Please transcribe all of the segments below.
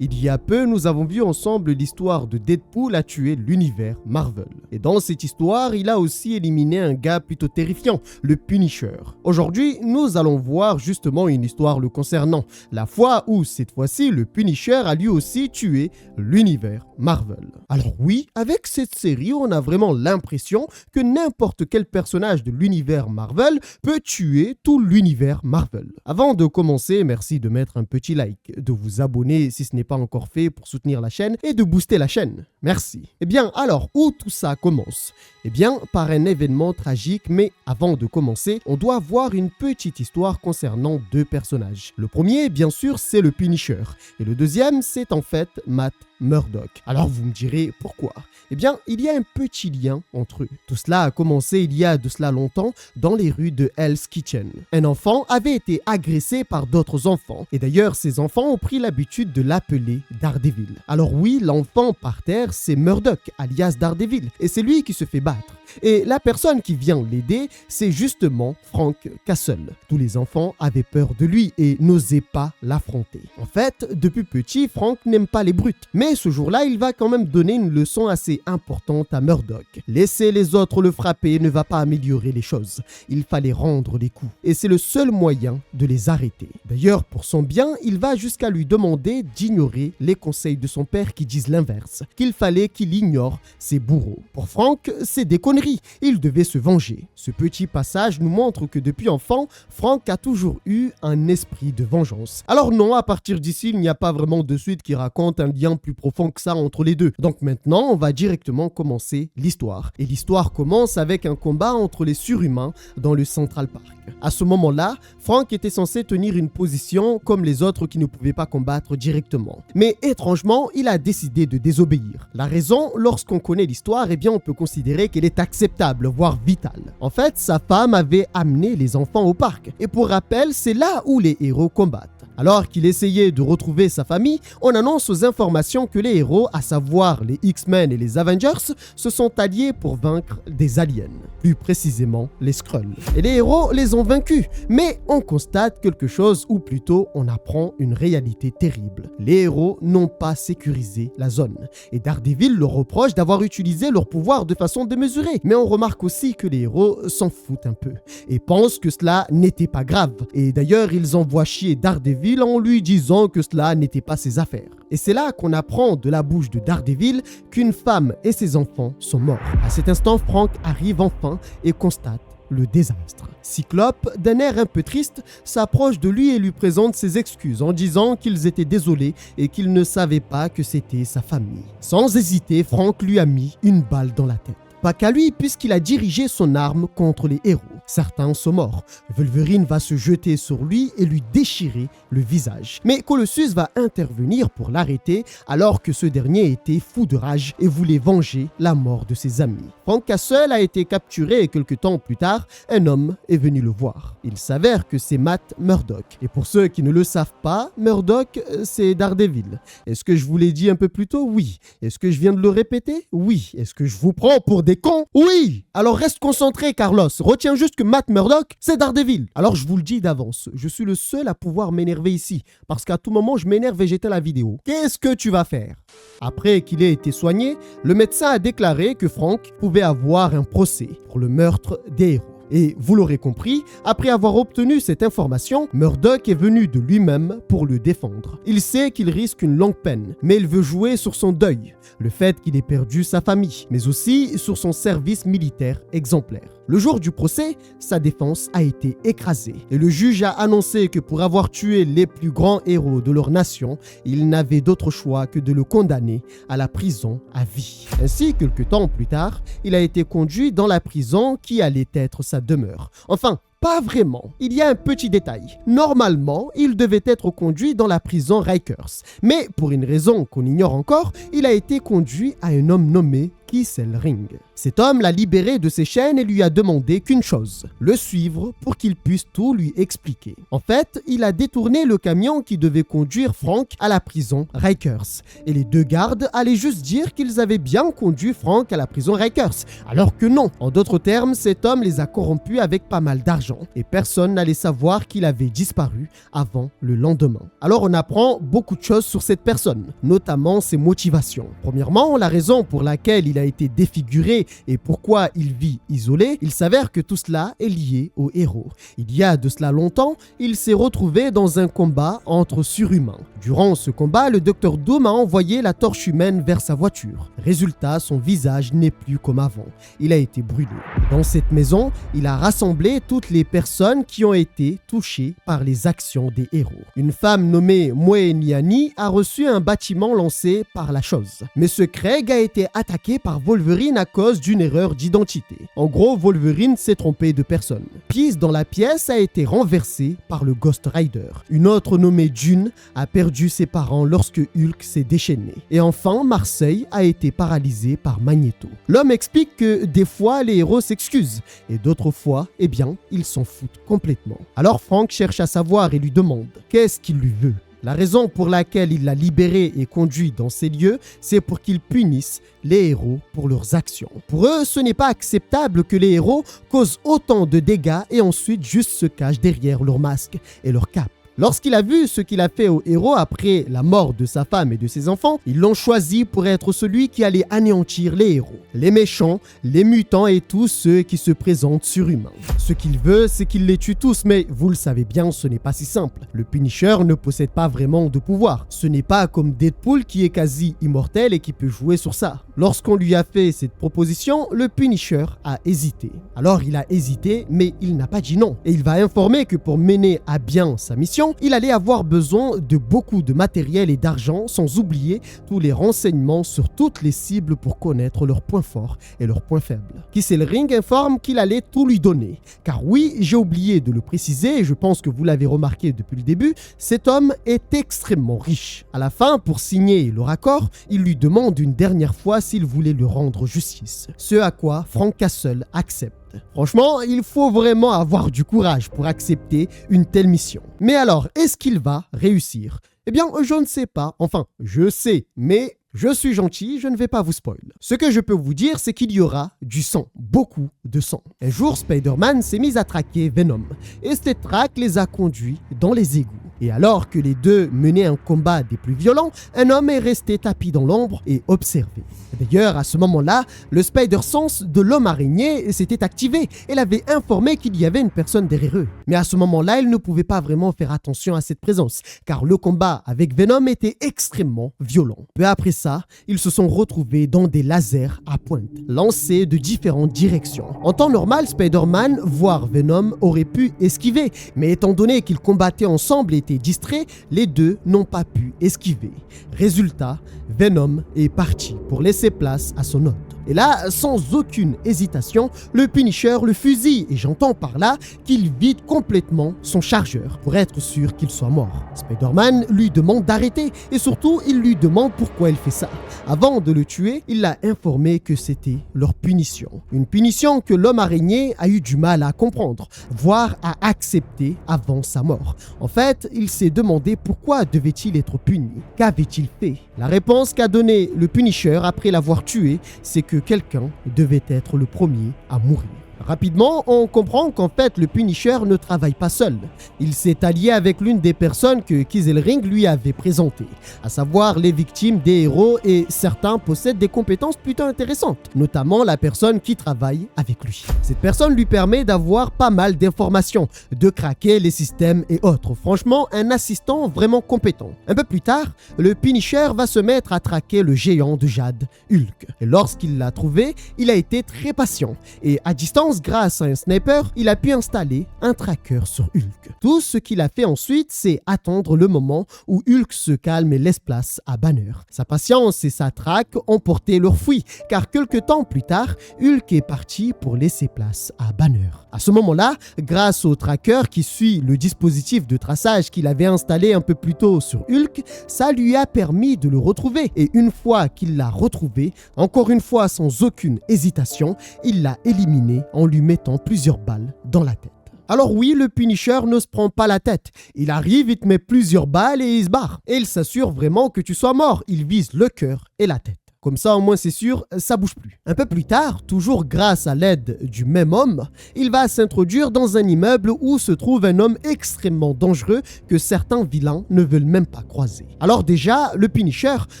Il y a peu, nous avons vu ensemble l'histoire de Deadpool a tué l'univers Marvel. Et dans cette histoire, il a aussi éliminé un gars plutôt terrifiant, le Punisher. Aujourd'hui, nous allons voir justement une histoire le concernant, la fois où, cette fois-ci, le Punisher a lui aussi tué l'univers Marvel. Alors oui, avec cette série, on a vraiment l'impression que n'importe quel personnage de l'univers Marvel peut tuer tout l'univers Marvel. Avant de commencer, merci de mettre un petit like, de vous abonner si ce n'est pas encore fait pour soutenir la chaîne et de booster la chaîne. Merci. Eh bien, alors, où tout ça commence? Eh bien, par un événement tragique, mais avant de commencer, on doit voir une petite histoire concernant deux personnages. Le premier, bien sûr, c'est le Punisher, et le deuxième, c'est en fait Matt Murdock. Alors vous me direz pourquoi? Eh bien, il y a un petit lien entre eux. Tout cela a commencé il y a de cela longtemps dans les rues de Hell's Kitchen. Un enfant avait été agressé par d'autres enfants, et d'ailleurs ces enfants ont pris l'habitude de l'appeler Daredevil. Alors oui, l'enfant par terre, c'est Murdock, alias Daredevil, et c'est lui qui se fait battre. Et la personne qui vient l'aider, c'est justement Frank Castle. Tous les enfants avaient peur de lui et n'osaient pas l'affronter. En fait, depuis petit, Frank n'aime pas les brutes. Mais ce jour-là, il va quand même donner une leçon assez importante à Murdock. Laisser les autres le frapper ne va pas améliorer les choses. Il fallait rendre les coups. Et c'est le seul moyen de les arrêter. D'ailleurs, pour son bien, il va jusqu'à lui demander d'ignorer les conseils de son père qui disent l'inverse. Qu'il fallait qu'il ignore ses bourreaux. Pour Frank, c'est des conneries. Il devait se venger. Ce petit passage nous montre que depuis enfant, Frank a toujours eu un esprit de vengeance. Alors non, à partir d'ici, il n'y a pas vraiment de suite qui raconte un lien plus profond que ça entre les deux. Donc maintenant, on va directement commencer l'histoire. Et l'histoire commence avec un combat entre les surhumains dans le Central Park. À ce moment-là, Frank était censé tenir une position comme les autres qui ne pouvaient pas combattre directement. Mais étrangement, il a décidé de désobéir. La raison, lorsqu'on connaît l'histoire, eh bien on peut considérer qu'elle est acceptable, voire vitale. En fait, sa femme avait amené les enfants au parc. Et pour rappel, c'est là où les héros combattent. Alors qu'il essayait de retrouver sa famille, on annonce aux informations que les héros, à savoir les X-Men et les Avengers, se sont alliés pour vaincre des aliens, plus précisément les Skrulls. Et les héros les ont vaincus, mais on constate quelque chose, ou plutôt on apprend une réalité terrible. Les héros n'ont pas sécurisé la zone, et Daredevil leur reproche d'avoir utilisé leur pouvoir de façon démesurée. Mais on remarque aussi que les héros s'en foutent un peu, et pensent que cela n'était pas grave. Et d'ailleurs, ils envoient chier Daredevil en lui disant que cela n'était pas ses affaires. Et c'est là qu'on apprend de la bouche de Daredevil qu'une femme et ses enfants sont morts. À cet instant, Frank arrive enfin et constate le désastre. Cyclope, d'un air un peu triste, s'approche de lui et lui présente ses excuses en disant qu'ils étaient désolés et qu'ils ne savaient pas que c'était sa famille. Sans hésiter, Frank lui a mis une balle dans la tête. Pas qu'à lui, puisqu'il a dirigé son arme contre les héros. Certains sont morts. Wolverine va se jeter sur lui et lui déchirer le visage. Mais Colossus va intervenir pour l'arrêter alors que ce dernier était fou de rage et voulait venger la mort de ses amis. Frank Castle a été capturé et quelques temps plus tard, un homme est venu le voir. Il s'avère que c'est Matt Murdock. Et pour ceux qui ne le savent pas, Murdock, c'est Daredevil. Est-ce que je vous l'ai dit un peu plus tôt? Oui. Est-ce que je viens de le répéter? Oui. Est-ce que je vous prends pour des cons? Oui. Alors reste concentré, Carlos. Retiens juste que Matt Murdock, c'est Daredevil. Alors je vous le dis d'avance, je suis le seul à pouvoir m'énerver ici, parce qu'à tout moment je m'énerve et j'éteins la vidéo. Qu'est-ce que tu vas faire? Après qu'il ait été soigné, le médecin a déclaré que Frank pouvait avoir un procès pour le meurtre des héros. Et vous l'aurez compris, après avoir obtenu cette information, Murdock est venu de lui-même pour le défendre. Il sait qu'il risque une longue peine, mais il veut jouer sur son deuil, le fait qu'il ait perdu sa famille, mais aussi sur son service militaire exemplaire. Le jour du procès, sa défense a été écrasée et le juge a annoncé que pour avoir tué les plus grands héros de leur nation, il n'avait d'autre choix que de le condamner à la prison à vie. Ainsi, quelques temps plus tard, il a été conduit dans la prison qui allait être sa demeure. Enfin, pas vraiment. Il y a un petit détail. Normalement, il devait être conduit dans la prison Rikers. Mais pour une raison qu'on ignore encore, il a été conduit à un homme nommé Kesselring. Cet homme l'a libéré de ses chaînes et lui a demandé qu'une chose, le suivre pour qu'il puisse tout lui expliquer. En fait, il a détourné le camion qui devait conduire Frank à la prison Rikers. Et les deux gardes allaient juste dire qu'ils avaient bien conduit Frank à la prison Rikers, alors que non. En d'autres termes, cet homme les a corrompus avec pas mal d'argent. d'argent et personne n'allait savoir qu'il avait disparu avant le lendemain. Alors on apprend beaucoup de choses sur cette personne, notamment ses motivations. Premièrement, la raison pour laquelle il a été défiguré et pourquoi il vit isolé, il s'avère que tout cela est lié au héros. Il y a de cela longtemps, il s'est retrouvé dans un combat entre surhumains. Durant ce combat, le Dr Doom a envoyé la torche humaine vers sa voiture. Résultat, son visage n'est plus comme avant. Il a été brûlé. Dans cette maison, il a rassemblé toutes les personnes qui ont été touchées par les actions des héros. Une femme nommée Moeniani a reçu un bâtiment lancé par la chose. Mais ce Craig a été attaqué par Wolverine à cause d'une erreur d'identité. En gros, Wolverine s'est trompé de personne. Peace dans la pièce a été renversé par le Ghost Rider. Une autre nommée June a perdu ses parents lorsque Hulk s'est déchaîné. Et enfin, Marseille a été paralysé par Magneto. L'homme explique que des fois les héros s'excusent et d'autres fois, eh bien, ils s'en foutent complètement. Alors Frank cherche à savoir et lui demande qu'est-ce qu'il lui veut. La raison pour laquelle il l'a libéré et conduit dans ces lieux, c'est pour qu'ils punissent les héros pour leurs actions. Pour eux, ce n'est pas acceptable que les héros causent autant de dégâts et ensuite juste se cachent derrière leur masque et leur cape. Lorsqu'il a vu ce qu'il a fait aux héros après la mort de sa femme et de ses enfants, ils l'ont choisi pour être celui qui allait anéantir les héros, les méchants, les mutants et tous ceux qui se présentent surhumains. Ce qu'il veut, c'est qu'il les tue tous, mais vous le savez bien, ce n'est pas si simple. Le Punisher ne possède pas vraiment de pouvoir. Ce n'est pas comme Deadpool qui est quasi immortel et qui peut jouer sur ça. Lorsqu'on lui a fait cette proposition, le Punisher a hésité. Alors il a hésité, mais il n'a pas dit non. Et il va informer que pour mener à bien sa mission, il allait avoir besoin de beaucoup de matériel et d'argent, sans oublier tous les renseignements sur toutes les cibles pour connaître leurs points forts et leurs points faibles. Kissel-Ring informe qu'il allait tout lui donner. Car oui, j'ai oublié de le préciser, et je pense que vous l'avez remarqué depuis le début, cet homme est extrêmement riche. À la fin, pour signer le raccord, il lui demande une dernière fois s'il voulait lui rendre justice. Ce à quoi Frank Castle accepte. Franchement, il faut vraiment avoir du courage pour accepter une telle mission. Mais alors, est-ce qu'il va réussir? Eh bien, je ne sais pas. Enfin, je sais, mais je suis gentil, je ne vais pas vous spoil. Ce que je peux vous dire, c'est qu'il y aura du sang, beaucoup de sang. Un jour, Spider-Man s'est mis à traquer Venom, et cette traque les a conduits dans les égouts. Et alors que les deux menaient un combat des plus violents, un homme est resté tapi dans l'ombre et observé. D'ailleurs, à ce moment-là, le Spider-Sense de l'homme araignée s'était activé et l'avait informé qu'il y avait une personne derrière eux. Mais à ce moment-là, il ne pouvait pas vraiment faire attention à cette présence, car le combat avec Venom était extrêmement violent. Peu après ça, ils se sont retrouvés dans des lasers à pointe, lancés de différentes directions. En temps normal, Spider-Man, voire Venom, aurait pu esquiver, mais étant donné qu'ils combattaient ensemble et étaient distraits, les deux n'ont pas pu esquiver. Résultat, Venom est parti pour laisser place à son hôte. Et là, sans aucune hésitation, le Punisher le fusille et j'entends par là qu'il vide complètement son chargeur pour être sûr qu'il soit mort. Spider-Man lui demande d'arrêter et surtout, il lui demande pourquoi il fait ça. Avant de le tuer, il l'a informé que c'était leur punition. Une punition que l'homme araignée a eu du mal à comprendre, voire à accepter avant sa mort. En fait, il s'est demandé pourquoi devait-il être puni. Qu'avait-il fait? La réponse qu'a donnée le Punisher après l'avoir tué, c'est que quelqu'un devait être le premier à mourir. Rapidement, on comprend qu'en fait, le Punisher ne travaille pas seul. Il s'est allié avec l'une des personnes que Kissel-Ring lui avait présentées, à savoir les victimes des héros, et certains possèdent des compétences plutôt intéressantes, notamment la personne qui travaille avec lui. Cette personne lui permet d'avoir pas mal d'informations, de craquer les systèmes et autres. Franchement, un assistant vraiment compétent. Un peu plus tard, le Punisher va se mettre à traquer le géant de jade, Hulk. Et lorsqu'il l'a trouvé, il a été très patient, et à distance, grâce à un sniper, il a pu installer un tracker sur Hulk. Tout ce qu'il a fait ensuite, c'est attendre le moment où Hulk se calme et laisse place à Banner. Sa patience et sa traque ont porté leur fruit, car quelques temps plus tard, Hulk est parti pour laisser place à Banner. À ce moment-là, grâce au tracker qui suit le dispositif de traçage qu'il avait installé un peu plus tôt sur Hulk, ça lui a permis de le retrouver. Et une fois qu'il l'a retrouvé, encore une fois sans aucune hésitation, il l'a éliminé en lui mettant plusieurs balles dans la tête. Alors oui, le Punisher ne se prend pas la tête. Il arrive, il te met plusieurs balles et il se barre. Et il s'assure vraiment que tu sois mort. Il vise le cœur et la tête. Comme ça, au moins c'est sûr, ça bouge plus. Un peu plus tard, toujours grâce à l'aide du même homme, il va s'introduire dans un immeuble où se trouve un homme extrêmement dangereux que certains vilains ne veulent même pas croiser. Alors déjà, le Punisher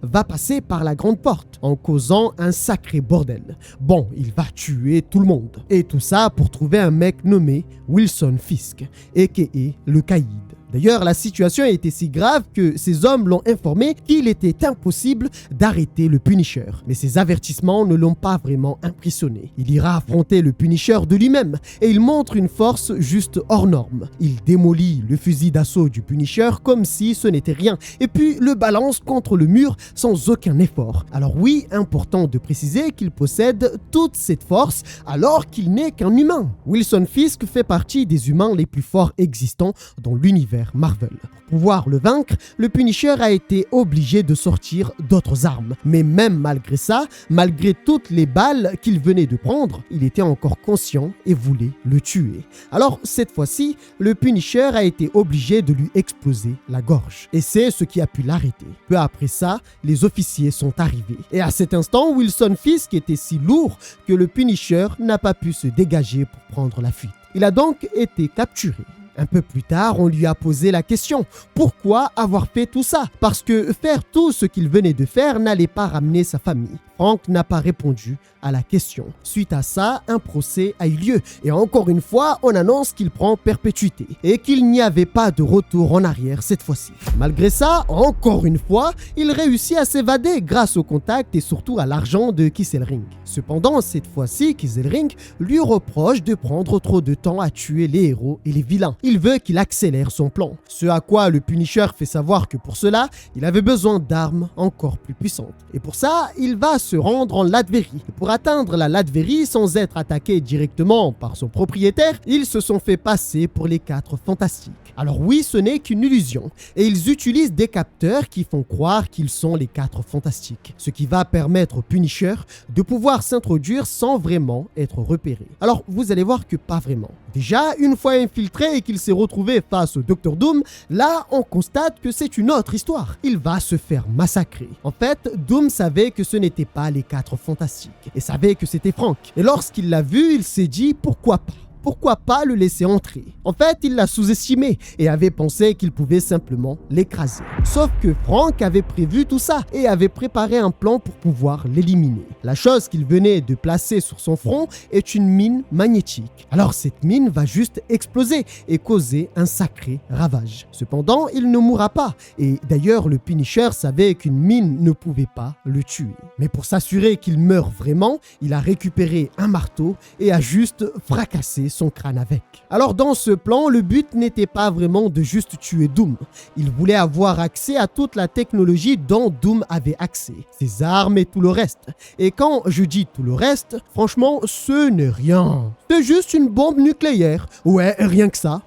va passer par la grande porte en causant un sacré bordel. Bon, il va tuer tout le monde. Et tout ça pour trouver un mec nommé Wilson Fisk, a.k.a. le Caïd. D'ailleurs, la situation était si grave que ces hommes l'ont informé qu'il était impossible d'arrêter le Punisher. Mais ces avertissements ne l'ont pas vraiment impressionné. Il ira affronter le Punisher de lui-même et il montre une force juste hors norme. Il démolit le fusil d'assaut du Punisher comme si ce n'était rien et puis le balance contre le mur sans aucun effort. Alors oui, important de préciser qu'il possède toute cette force alors qu'il n'est qu'un humain. Wilson Fisk fait partie des humains les plus forts existants dans l'univers Marvel. Pour pouvoir le vaincre, le Punisher a été obligé de sortir d'autres armes. Mais même malgré ça, malgré toutes les balles qu'il venait de prendre, il était encore conscient et voulait le tuer. Alors cette fois-ci, le Punisher a été obligé de lui exploser la gorge. Et c'est ce qui a pu l'arrêter. Peu après ça, les officiers sont arrivés. Et à cet instant, Wilson Fisk était si lourd que le Punisher n'a pas pu se dégager pour prendre la fuite. Il a donc été capturé. Un peu plus tard, on lui a posé la question « Pourquoi avoir fait tout ça ?» Parce que faire tout ce qu'il venait de faire n'allait pas ramener sa famille. Frank n'a pas répondu à la question. Suite à ça, un procès a eu lieu et encore une fois, on annonce qu'il prend perpétuité et qu'il n'y avait pas de retour en arrière cette fois-ci. Malgré ça, encore une fois, il réussit à s'évader grâce au contact et surtout à l'argent de Killsring. Cependant, cette fois-ci, Killsring lui reproche de prendre trop de temps à tuer les héros et les vilains. Il veut qu'il accélère son plan. Ce à quoi le Punisher fait savoir que pour cela, il avait besoin d'armes encore plus puissantes. Et pour ça, il va se rendre en Latverie. Pour atteindre la Latverie sans être attaqué directement par son propriétaire, ils se sont fait passer pour les 4 Fantastiques. Alors oui, ce n'est qu'une illusion et ils utilisent des capteurs qui font croire qu'ils sont les 4 Fantastiques, ce qui va permettre au Punisher de pouvoir s'introduire sans vraiment être repéré. Alors vous allez voir que pas vraiment. Déjà, une fois infiltré et qu'il s'est retrouvé face au Dr Doom, là on constate que c'est une autre histoire. Il va se faire massacrer. En fait, Doom savait que ce n'était pas les 4 Fantastiques et savait que c'était Frank. Et lorsqu'il l'a vu, il s'est dit pourquoi pas. Pourquoi pas le laisser entrer? En fait, il l'a sous-estimé et avait pensé qu'il pouvait simplement l'écraser. Sauf que Frank avait prévu tout ça et avait préparé un plan pour pouvoir l'éliminer. La chose qu'il venait de placer sur son front est une mine magnétique. Alors cette mine va juste exploser et causer un sacré ravage. Cependant, il ne mourra pas et d'ailleurs le Punisher savait qu'une mine ne pouvait pas le tuer. Mais pour s'assurer qu'il meurt vraiment, il a récupéré un marteau et a juste fracassé son crâne avec. Alors dans ce plan, le but n'était pas vraiment de juste tuer Doom. Il voulait avoir accès à toute la technologie dont Doom avait accès, ses armes et tout le reste. Et quand je dis tout le reste, franchement, ce n'est rien. C'est juste une bombe nucléaire. Ouais, rien que ça.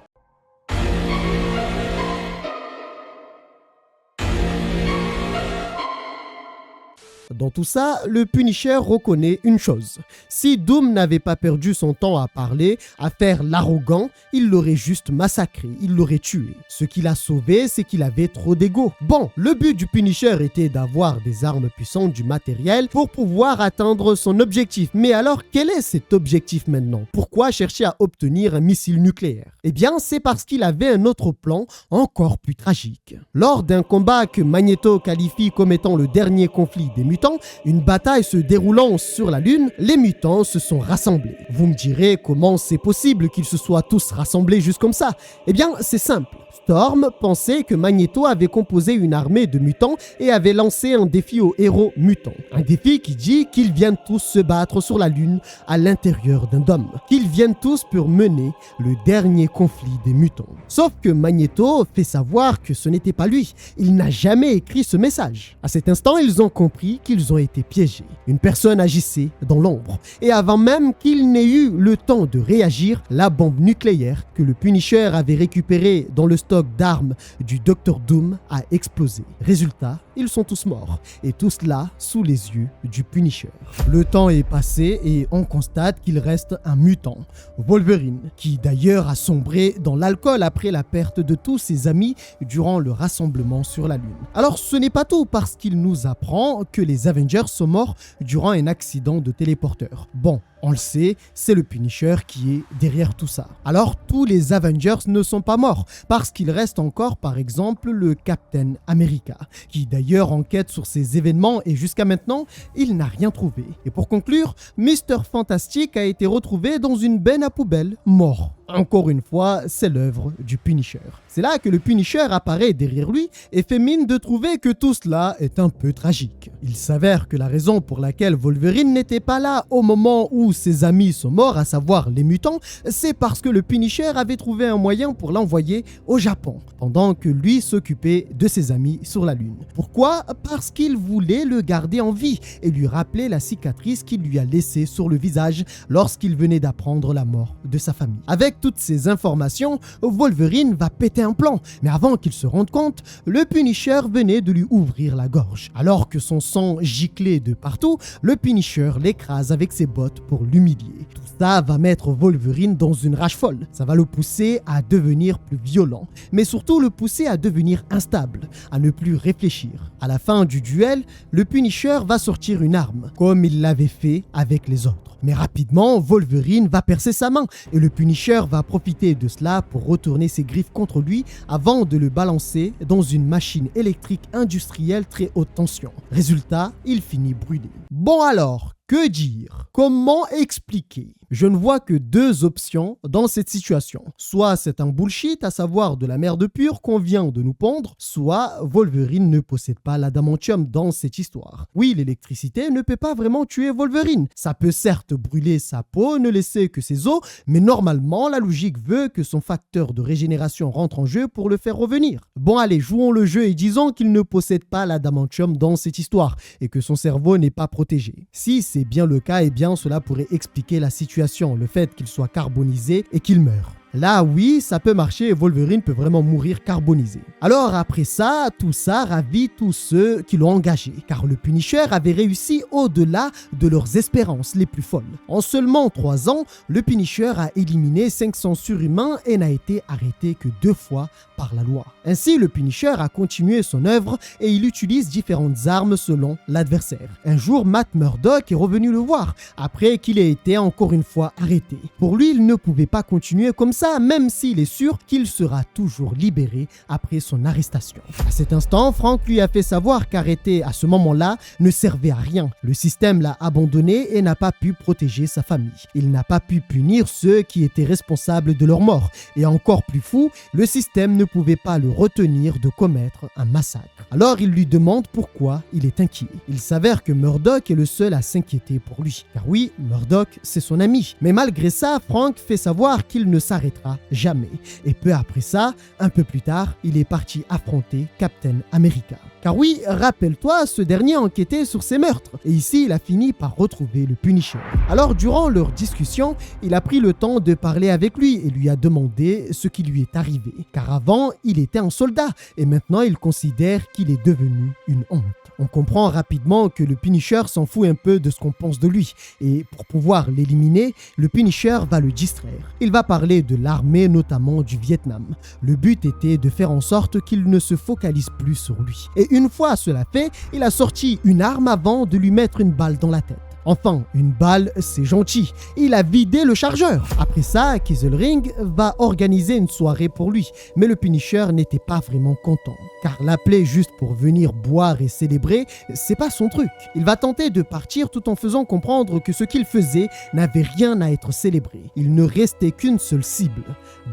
Dans tout ça, le Punisher reconnaît une chose. Si Doom n'avait pas perdu son temps à parler, à faire l'arrogant, il l'aurait juste massacré, il l'aurait tué. Ce qui l'a sauvé, c'est qu'il avait trop d'ego. Bon, le but du Punisher était d'avoir des armes puissantes, du matériel, pour pouvoir atteindre son objectif. Mais alors, quel est cet objectif maintenant? Pourquoi chercher à obtenir un missile nucléaire? Eh bien, c'est parce qu'il avait un autre plan encore plus tragique. Lors d'un combat que Magneto qualifie comme étant le dernier conflit des mutants, une bataille se déroulant sur la Lune, les mutants se sont rassemblés. Vous me direz comment c'est possible qu'ils se soient tous rassemblés juste comme ça? Eh bien, c'est simple. Storm pensait que Magneto avait composé une armée de mutants et avait lancé un défi aux héros mutants. Un défi qui dit qu'ils viennent tous se battre sur la Lune à l'intérieur d'un dôme. Qu'ils viennent tous pour mener le dernier conflit des mutants. Sauf que Magneto fait savoir que ce n'était pas lui. Il n'a jamais écrit ce message. À cet instant, ils ont compris qu'ils ont été piégés. Une personne agissait dans l'ombre. Et avant même qu'il n'ait eu le temps de réagir, la bombe nucléaire que le Punisher avait récupérée dans le stock d'armes du Dr Doom a explosé. Résultat, ils sont tous morts. Et tout cela sous les yeux du Punisher. Le temps est passé et on constate qu'il reste un mutant, Wolverine, qui d'ailleurs a sombré dans l'alcool après la perte de tous ses amis durant le rassemblement sur la Lune. Alors ce n'est pas tout parce qu'il nous apprend que les Avengers sont morts durant un accident de téléporteur. Bon, on le sait, c'est le Punisher qui est derrière tout ça. Alors tous les Avengers ne sont pas morts parce qu'il reste encore par exemple le Captain America qui d'ailleurs enquête sur ces événements et jusqu'à maintenant il n'a rien trouvé. Et pour conclure, Mr. Fantastic a été retrouvé dans une benne à poubelle, mort. Encore une fois, c'est l'œuvre du Punisher. C'est là que le Punisher apparaît derrière lui et fait mine de trouver que tout cela est un peu tragique. Il s'avère que la raison pour laquelle Wolverine n'était pas là au moment où ses amis sont morts, à savoir les mutants, c'est parce que le Punisher avait trouvé un moyen pour l'envoyer au Japon, pendant que lui s'occupait de ses amis sur la Lune. Pourquoi? Parce qu'il voulait le garder en vie et lui rappeler la cicatrice qu'il lui a laissée sur le visage lorsqu'il venait d'apprendre la mort de sa famille. Avec toutes ces informations, Wolverine va péter un plomb, mais avant qu'il se rende compte, le Punisher venait de lui ouvrir la gorge. Alors que son sang giclait de partout, le Punisher l'écrase avec ses bottes pour l'humilier. Tout ça va mettre Wolverine dans une rage folle. Ça va le pousser à devenir plus violent, mais surtout le pousser à devenir instable, à ne plus réfléchir. À la fin du duel, le Punisher va sortir une arme, comme il l'avait fait avec les autres. Mais rapidement, Wolverine va percer sa main et le Punisher va profiter de cela pour retourner ses griffes contre lui avant de le balancer dans une machine électrique industrielle très haute tension. Résultat, il finit brûlé. Bon alors, que dire? Comment expliquer? Je ne vois que deux options dans cette situation. Soit c'est un bullshit, à savoir de la merde pure qu'on vient de nous pondre, soit Wolverine ne possède pas l'adamantium dans cette histoire. Oui, l'électricité ne peut pas vraiment tuer Wolverine. Ça peut certes brûler sa peau, ne laisser que ses os, mais normalement la logique veut que son facteur de régénération rentre en jeu pour le faire revenir. Bon allez, jouons le jeu et disons qu'il ne possède pas l'adamantium dans cette histoire et que son cerveau n'est pas protégé. Si c'est bien le cas, eh bien cela pourrait expliquer la situation, le fait qu'il soit carbonisé et qu'il meure. Là, oui, ça peut marcher et Wolverine peut vraiment mourir carbonisé. Alors après ça, tout ça ravit tous ceux qui l'ont engagé, car le Punisher avait réussi au-delà de leurs espérances les plus folles. En seulement 3 ans, le Punisher a éliminé 500 surhumains et n'a été arrêté que 2 fois par la loi. Ainsi, le Punisher a continué son œuvre et il utilise différentes armes selon l'adversaire. Un jour, Matt Murdock est revenu le voir, après qu'il ait été encore une fois arrêté. Pour lui, il ne pouvait pas continuer comme ça, même s'il est sûr qu'il sera toujours libéré après son arrestation. À cet instant, Frank lui a fait savoir qu'arrêter à ce moment-là ne servait à rien. Le système l'a abandonné et n'a pas pu protéger sa famille. Il n'a pas pu punir ceux qui étaient responsables de leur mort. Et encore plus fou, le système ne pouvait pas le retenir de commettre un massacre. Alors il lui demande pourquoi il est inquiet. Il s'avère que Murdock est le seul à s'inquiéter pour lui. Car oui, Murdock, c'est son ami. Mais malgré ça, Frank fait savoir qu'il ne s'arrêtera jamais. Et peu après ça, un peu plus tard, il est parti affronter Captain America. Car oui, rappelle-toi, ce dernier enquêtait sur ces meurtres. Et ici, il a fini par retrouver le Punisher. Alors, durant leur discussion, il a pris le temps de parler avec lui et lui a demandé ce qui lui est arrivé. Car avant, il était un soldat et maintenant, il considère qu'il est devenu une honte. On comprend rapidement que le Punisher s'en fout un peu de ce qu'on pense de lui. Et pour pouvoir l'éliminer, le Punisher va le distraire. Il va parler de l'armée, notamment du Vietnam. Le but était de faire en sorte qu'il ne se focalise plus sur lui. Et une fois cela fait, il a sorti une arme avant de lui mettre une balle dans la tête. Enfin, une balle, c'est gentil. Il a vidé le chargeur. Après ça, Killring va organiser une soirée pour lui. Mais le Punisher n'était pas vraiment content. Car l'appeler juste pour venir boire et célébrer, c'est pas son truc. Il va tenter de partir tout en faisant comprendre que ce qu'il faisait n'avait rien à être célébré. Il ne restait qu'une seule cible,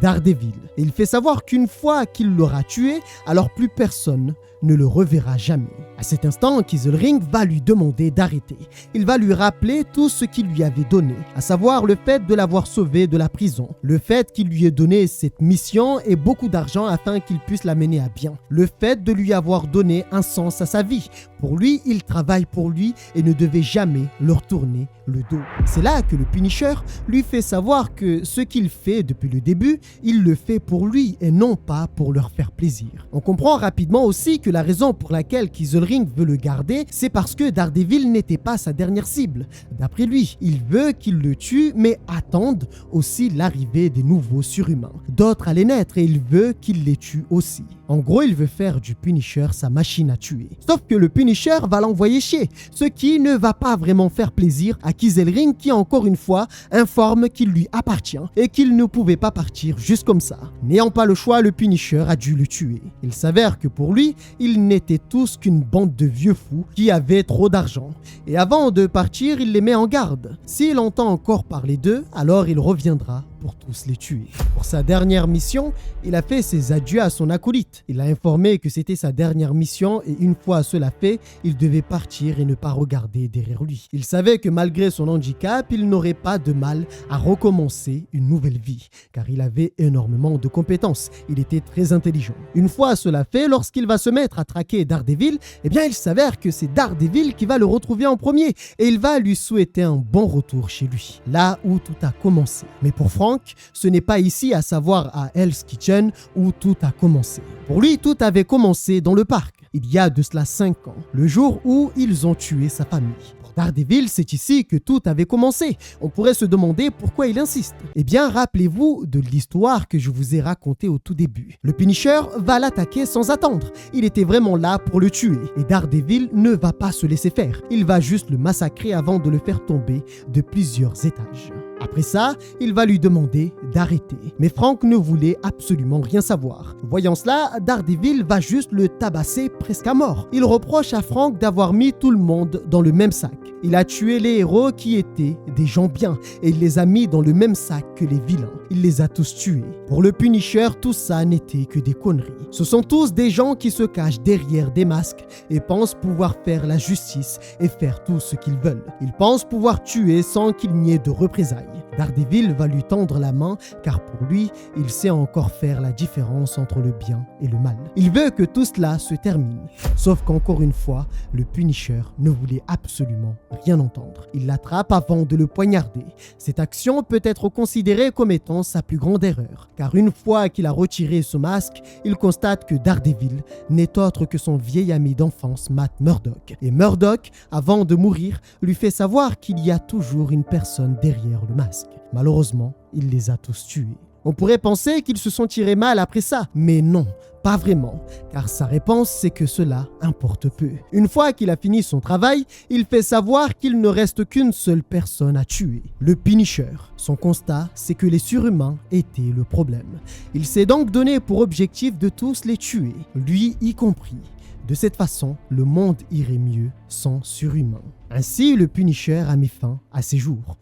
Daredevil. Et il fait savoir qu'une fois qu'il l'aura tué, alors plus personne ne le reverra jamais. À cet instant, Killring va lui demander d'arrêter. Il va lui rappeler tout ce qu'il lui avait donné, à savoir le fait de l'avoir sauvé de la prison, le fait qu'il lui ait donné cette mission et beaucoup d'argent afin qu'il puisse la mener à bien, le fait de lui avoir donné un sens à sa vie, Pour lui, il travaille pour lui et ne devait jamais leur tourner le dos. C'est là que le Punisher lui fait savoir que ce qu'il fait depuis le début, il le fait pour lui et non pas pour leur faire plaisir. On comprend rapidement aussi que la raison pour laquelle Killzring veut le garder, c'est parce que Daredevil n'était pas sa dernière cible. D'après lui, il veut qu'il le tue, mais attende aussi l'arrivée des nouveaux surhumains. D'autres allaient naître et il veut qu'il les tue aussi. En gros, il veut faire du Punisher sa machine à tuer. Sauf que le Punisher va l'envoyer chier, ce qui ne va pas vraiment faire plaisir à Killzring qui, encore une fois, informe qu'il lui appartient et qu'il ne pouvait pas partir juste comme ça. N'ayant pas le choix, le Punisher a dû le tuer. Il s'avère que pour lui, ils n'étaient tous qu'une bande de vieux fous qui avaient trop d'argent. Et avant de partir, il les met en garde. S'il entend encore parler d'eux, alors il reviendra pour tous les tuer. Pour sa dernière mission, il a fait ses adieux à son acolyte. Il a informé que c'était sa dernière mission et une fois cela fait, il devait partir et ne pas regarder derrière lui. Il savait que malgré son handicap, il n'aurait pas de mal à recommencer une nouvelle vie, car il avait énormément de compétences. Il était très intelligent. Une fois cela fait, lorsqu'il va se mettre à traquer Daredevil, eh bien il s'avère que c'est Daredevil qui va le retrouver en premier et il va lui souhaiter un bon retour chez lui, là où tout a commencé. Mais pour Frank, ce n'est pas ici, à savoir à Hell's Kitchen, où tout a commencé. Pour lui, tout avait commencé dans le parc, il y a de cela 5 ans, le jour où ils ont tué sa famille. Pour Daredevil, c'est ici que tout avait commencé. On pourrait se demander pourquoi il insiste. Eh bien, rappelez-vous de l'histoire que je vous ai racontée au tout début. Le Punisher va l'attaquer sans attendre. Il était vraiment là pour le tuer. Et Daredevil ne va pas se laisser faire. Il va juste le massacrer avant de le faire tomber de plusieurs étages. Après ça, il va lui demander d'arrêter. Mais Frank ne voulait absolument rien savoir. Voyant cela, Daredevil va juste le tabasser presque à mort. Il reproche à Frank d'avoir mis tout le monde dans le même sac. Il a tué les héros qui étaient des gens bien et il les a mis dans le même sac que les vilains. Il les a tous tués. Pour le Punisher, tout ça n'était que des conneries. Ce sont tous des gens qui se cachent derrière des masques et pensent pouvoir faire la justice et faire tout ce qu'ils veulent. Ils pensent pouvoir tuer sans qu'il n'y ait de représailles. Daredevil va lui tendre la main car pour lui, il sait encore faire la différence entre le bien et le mal. Il veut que tout cela se termine. Sauf qu'encore une fois, le Punisher ne voulait absolument rien entendre. Il l'attrape avant de le poignarder. Cette action peut être considérée comme étant sa plus grande erreur, car une fois qu'il a retiré ce masque, il constate que Daredevil n'est autre que son vieil ami d'enfance Matt Murdock. Et Murdock, avant de mourir, lui fait savoir qu'il y a toujours une personne derrière le masque. Malheureusement, il les a tous tués. On pourrait penser qu'ils se sont tirés mal après ça, mais non, pas vraiment, car sa réponse c'est que cela importe peu. Une fois qu'il a fini son travail, il fait savoir qu'il ne reste qu'une seule personne à tuer, le Punisher. Son constat, c'est que les surhumains étaient le problème. Il s'est donc donné pour objectif de tous les tuer, lui y compris. De cette façon, le monde irait mieux sans surhumains. Ainsi, le Punisher a mis fin à ses jours.